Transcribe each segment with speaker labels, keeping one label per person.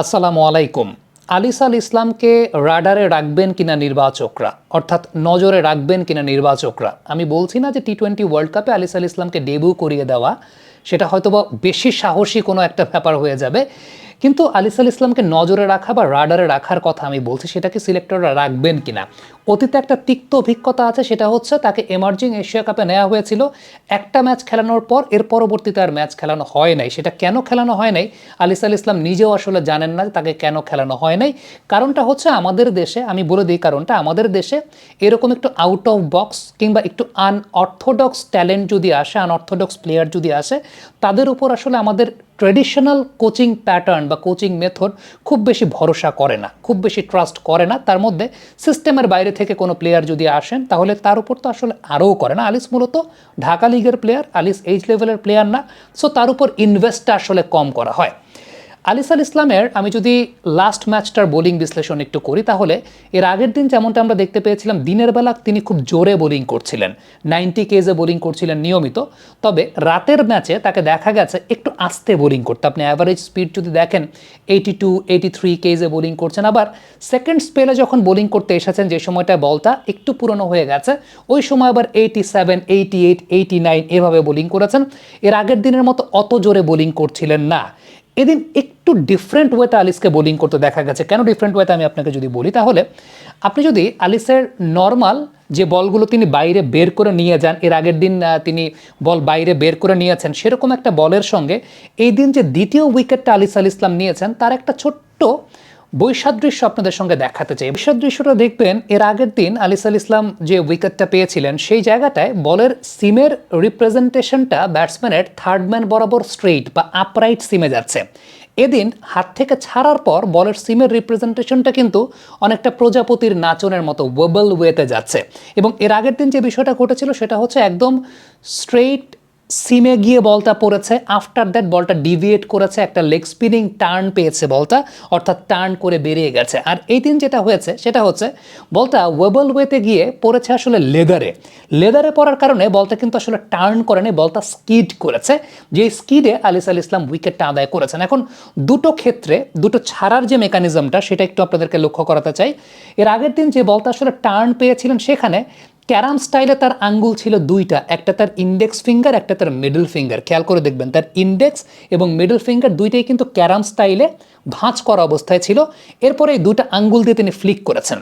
Speaker 1: আসসালামু আলাইকুম। আলিস আল ইসলামকে রাডারে রাখবেন কিনা নির্বাচকরা, অর্থাৎ নজরে রাখবেন কিনা নির্বাচকরা। আমি বলছি না যে টি-20 ওয়ার্ল্ড কাপে আলিস আল ইসলামকে ডেবিউ করিয়ে দেওয়া সেটা হয়তোবা বেশি সাহসী কোনো একটা ব্যাপার হয়ে যাবে, কিন্তু আলিস আল ইসলামকে নজরে রাখা বা রাডারে রাখার কথা আমি বলছি, সেটাকে সিলেক্টররা রাখবেন কিনা। অতীতে একটা তিক্ত অভিজ্ঞতা আছে, সেটা হচ্ছে তাকে এমার্জিং এশিয়া কাপে নেওয়া হয়েছিল, একটা ম্যাচ খেলানোর পর এর পরবর্তীতে আর ম্যাচ খেলানো হয় নাই। সেটা কেন খেলানো হয় নাই আলিস আল ইসলাম নিজেও আসলে জানেন না তাকে কেন খেলানো হয় নাই। কারণটা হচ্ছে আমাদের দেশে, আমি বলে দিই কারণটা, আমাদের দেশে এরকম একটু আউট অফ বক্স কিংবা একটু আনঅর্থোডক্স ট্যালেন্ট যদি আসে, আনঅর্থোডক্স প্লেয়ার যদি আসে, তাদের উপর আসলে আমাদের ট্রেডিশনাল কোচিং প্যাটার্ন বা কোচিং মেথড খুব বেশি ভরসা করে না, খুব বেশি ট্রাস্ট করে না। তার মধ্যে সিস্টেমের বাইরে থেকে কোনো প্লেয়ার যদি আসেন তাহলে তার উপর তো আসলে আরও করে না। আলিস মূলত ঢাকা লিগের প্লেয়ার, আলিস এইচ লেভেলের প্লেয়ার না, সো তার উপর ইনভেস্টটা আসলে কম করা হয়। আলিস আল ইসলামের আমি যদি লাস্ট ম্যাচটার বোলিং বিশ্লেষণ একটু করি, তাহলে এর আগের দিন যেমনটা আমরা দেখতে পেয়েছিলাম, দিনের বেলা তিনি খুব জোরে বোলিং করছিলেন, 90 কেজে বোলিং করছিলেন নিয়মিত। তবে রাতের ম্যাচে তাকে দেখা গেছে একটু আস্তে বোলিং করতে। আপনি অ্যাভারেজ স্পিড যদি দেখেন 82, 83 কেজে বোলিং করছেন। আবার সেকেন্ড স্পেলে যখন বোলিং করতে এসেছেন, যে সময়টা বলটা একটু পুরনো হয়ে গেছে, ওই সময় আবার 87, 88, 89 এভাবে বোলিং করেছেন। এর আগের দিনের মতো অত জোরে বোলিং করছিলেন না। এদিন একটু ডিফারেন্ট ওয়েতে আলিসকে বোলিং করতে দেখা গেছে। কেন ডিফারেন্ট ওয়েতে আমি আপনাকে যদি বলি, তাহলে আপনি যদি আলিসের নর্মাল যে বলগুলো তিনি বাইরে বের করে নিয়ে যান, এর আগের দিন তিনি বল বাইরে বের করে নিয়েছেন, সেরকম একটা বলের সঙ্গে এই দিন যে দ্বিতীয় উইকেটটা আলিস আল ইসলাম নিয়েছেন, তার একটা ছোট্ট বৈসাদৃশ্য আপনাদের সঙ্গে দেখাতে চাই। বৈসাদৃশ্যটা দেখবেন, এর আগের দিন আলিস আল ইসলাম যে উইকেটটা পেয়েছিলেন, সেই জায়গাটায় বলের সিমের রিপ্রেজেন্টেশনটা ব্যাটসম্যানের থার্ড ম্যান বরাবর স্ট্রেইট বা আপরাইট সিমে যাচ্ছে। এদিন হাত থেকে ছাড়ার পর বলের সিমের রিপ্রেজেন্টেশনটা কিন্তু অনেকটা প্রজাপতির নাচনের মতো ওয়েবল ওয়েতে যাচ্ছে। এবং এর আগের দিন যে বিষয়টা ঘটেছিল সেটা হচ্ছে একদম স্ট্রেইট সিমে গিয়ে বলটা পড়েছে, আফটার দ্যাট বলটা ডিভিয়েট করেছে, একটা লেগ স্পিনিং টার্ন পেয়েছে বলটা, অর্থাৎ টার্ন করে বেরিয়ে গেছে। আর এই দিন যেটা হয়েছে সেটা হচ্ছে বলটা ওয়েবল ওয়েতে গিয়ে পড়েছে আসলে লেদারে পড়ার কারণে বলটা কিন্তু আসলে টার্ন করেনি, বলটা স্কিড করেছে, যে স্কিডে আলিস আল ইসলাম উইকেটটা আদায় করেছেন। এখন দুটো ক্ষেত্রে দুটো ছাড়ার যে মেকানিজমটা সেটা একটু আপনাদেরকে লক্ষ্য করাতে চাই। এর আগের দিন যে বলটা আসলে টার্ন পেয়েছিলেন, সেখানে ক্যারাম স্টাইলে তার আঙ্গুল ছিল দুইটা, একটা তার ইন্ডেক্স ফিঙ্গার, একটা তার মিডল ফিঙ্গার। খেয়াল করে দেখবেন তার ইন্ডেক্স এবং মিডল ফিঙ্গার দুইটাই কিন্তু ক্যারাম স্টাইলে ভাঁজ করা অবস্থায় ছিল। এরপরে এই দুইটা আঙ্গুল দিয়ে তিনি ফ্লিক করেছেন।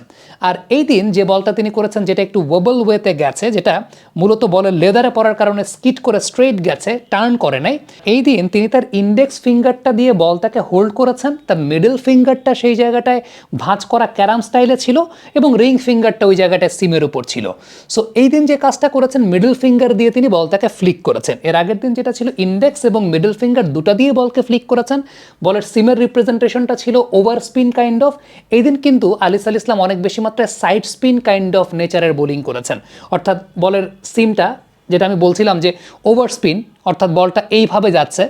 Speaker 1: আর এই দিন যে বলটা তিনি করেছেন, যেটা একটু ওয়েবল ওয়েতে গেছে, যেটা মূলত বলের লেদারে পড়ার কারণে স্কিড করে স্ট্রেইট গেছে, টার্ন করে নাই, এই দিন তিনি তার ইন্ডেক্স ফিঙ্গারটা দিয়ে বলটাকে হোল্ড করেছেন, তার মিডল ফিঙ্গারটা সেই জায়গাটায় ভাঁজ করা ক্যারাম স্টাইলে ছিল এবং রিং ফিঙ্গারটা ওই জায়গাটায় সিমের উপর ছিল। সো এই দিন যে কাজটা করেছেন, মিডল ফিঙ্গার দিয়ে তিনি বলটাকে ফ্লিক করেছেন। এর আগের দিন যেটা ছিল ইন্ডেক্স এবং মিডল ফিঙ্গার দুটা দিয়ে বলকে ফ্লিক করেছেন, বলের সিমের রিপ্রেজেন্টেশনটা ছিল ওভার স্পিন কাইন্ড অফ। এই দিন কিন্তু আলিস আল ইসলাম অনেক বেশি মাত্রায় সাইড স্পিন কাইন্ড অফ নেচারের বোলিং করেছেন, অর্থাৎ বলের সিমটা, যেটা আমি বলছিলাম যে ওভার স্পিন, অর্থাৎ বলটা এইভাবে যাচ্ছে,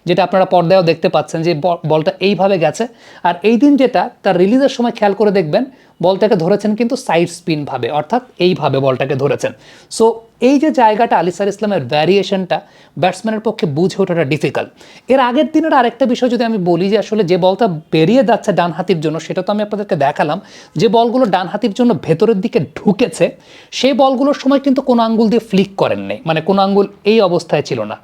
Speaker 1: যেটা আপনারা পর্দায়ও দেখতে পাচ্ছেন যে বলটা এইভাবে গেছে। আর এই দিন যেটা তার রিলিজের সময় খেয়াল করে দেখবেন, বলটাকে ধরেছেন কিন্তু সাইড স্পিন ভাবে, অর্থাৎ এইভাবে বলটাকে ধরেছেন। সো এই যে জায়গাটা আলিস আল ইসলামের ভ্যারিয়েশনটা ব্যাটসম্যানের পক্ষে বুঝে ওঠাটা ডিফিকাল্ট। এর আগের দিনের আরেকটা বিষয় যদি আমি বলি, যে আসলে যে বলটা বেরিয়ে যাচ্ছে ডান হাতির জন্য, সেটা তো আমি আপনাদেরকে দেখালাম, যে বলগুলো ডান হাতির জন্য ভেতরের দিকে ঢুকেছে, সেই বলগুলোর সময় কিন্তু কোনো আঙ্গুল দিয়ে ফ্লিক করেন নাই, মানে কোনো আঙ্গুল এই অবস্থায় ছিল না।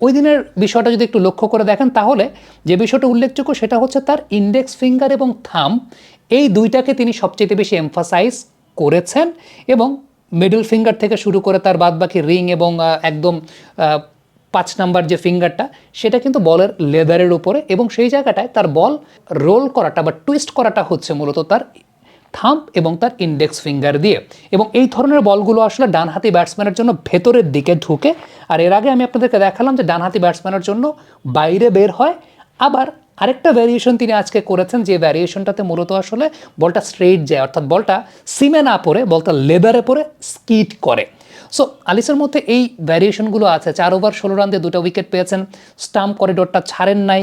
Speaker 1: ওই দিনের বিষয়টা যদি একটু লক্ষ্য করে দেখেন, তাহলে যে বিষয়টা উল্লেখযোগ্য সেটা হচ্ছে তার ইন্ডেক্স ফিঙ্গার এবং থাম, এই দুইটাকে তিনি সবচেয়ে বেশি এমফাসাইজ করেছেন, এবং মিডল ফিঙ্গার থেকে শুরু করে তার বাদবাকি রিং এবং একদম 5 নাম্বার যে ফিঙ্গারটা, সেটা কিন্তু বলের লেদারের উপরে, এবং সেই জায়গাটায় তার বল রোল করাটা বা টুইস্ট করাটা হচ্ছে মূলত তার থাম্ব এবং তার ইন্ডেক্স ফিঙ্গার দিয়ে। এবং এই ধরনের বলগুলো আসলে ডানহাতি ব্যাটসম্যানের জন্য ভেতরের দিকে ঢুকে। আর এর আগে আমি আপনাদেরকে দেখালাম যে ডানহাতি ব্যাটসম্যানের জন্য বাইরে বের হয়। আবার আরেকটা ভ্যারিয়েশন তিনি আজকে করেছেন, যে ভ্যারিয়েশনটাতে মূলত আসলে বলটা স্ট্রেইট যায়, অর্থাৎ বলটা সিমে না পড়ে বলটা লেদারে পড়ে স্কিড করে। সো আলিসের মধ্যে এই ভ্যারিয়েশনগুলো আছে। 4 ওভার 16 রান দিয়ে 2টা উইকেট পেয়েছেন, স্টাম্প করিডোরটা ছাড়েন নাই,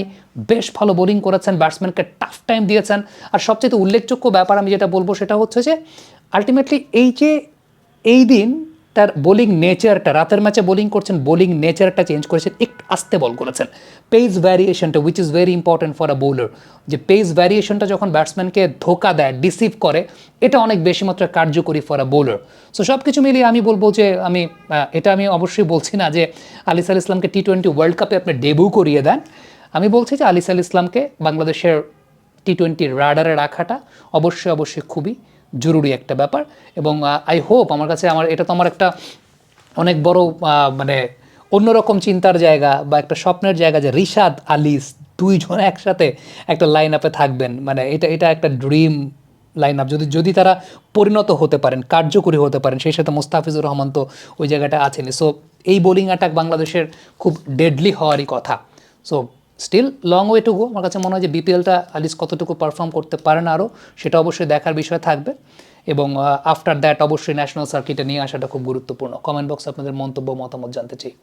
Speaker 1: বেশ ভালো বোলিং করেছেন, ব্যাটসম্যানকে টাফ টাইম দিয়েছেন। আর সবচেয়ে উল্লেখযোগ্য ব্যাপার আমি যেটা বলবো সেটা হচ্ছে যে আলটিমেটলি এই যে এই দিন তার বোলিং নেচারটা, রাতের ম্যাচে বোলিং করছেন, বোলিং নেচারটা চেঞ্জ করেছেন, একটু আস্তে বল করেছেন। পেস ভ্যারিয়েশনটা which is very important for a bowler, যে পেস ভ্যারিয়েশনটা যখন ব্যাটসম্যানকে ধোকা দেয়, ডিসিভ করে, এটা অনেক বেশি মাত্রায় কার্যকরী ফর আ বোলার। সো সব কিছু মিলিয়ে আমি বলবো যে আমি অবশ্যই বলছি না যে আলিস আল ইসলামকে টি-20 ওয়ার্ল্ড কাপে আপনি ডেবিউ করিয়ে দেন। আমি বলছি যে আলিস আল ইসলামকে বাংলাদেশের টি-20 রাডারে রাখাটা অবশ্যই খুবই জরুরি একটা ব্যাপার। এবং আই হোপ, এটা তো আমার একটা অনেক বড় মানে অন্যরকম চিন্তার জায়গা বা একটা স্বপ্নের জায়গা যে রিশাদ আলিস দুইজন একসাথে একটা লাইন আপে থাকবেন, মানে এটা একটা ড্রিম লাইন আপ, যদি তারা পরিণত হতে পারেন, কার্যকরী হতে পারেন। সেই সাথে মোস্তাফিজুর রহমান তো ওই জায়গাটা আছেনই। সো এই বোলিং অ্যাটাক বাংলাদেশের খুব ডেডলি হওয়ারই কথা। So still long way to go. আমার কাছে মনে হয় যে বিপিএলটা আলিস কতটুকু পারফর্ম করতে পারেন আরও, সেটা অবশ্যই দেখার বিষয় থাকবে। এবং আফটার দ্যাট অবশ্যই ন্যাশনাল সার্কিটে নিয়ে আসাটা খুব গুরুত্বপূর্ণ। কমেন্ট বক্সে আপনাদের মন্তব্য, মতামত জানতে চাই।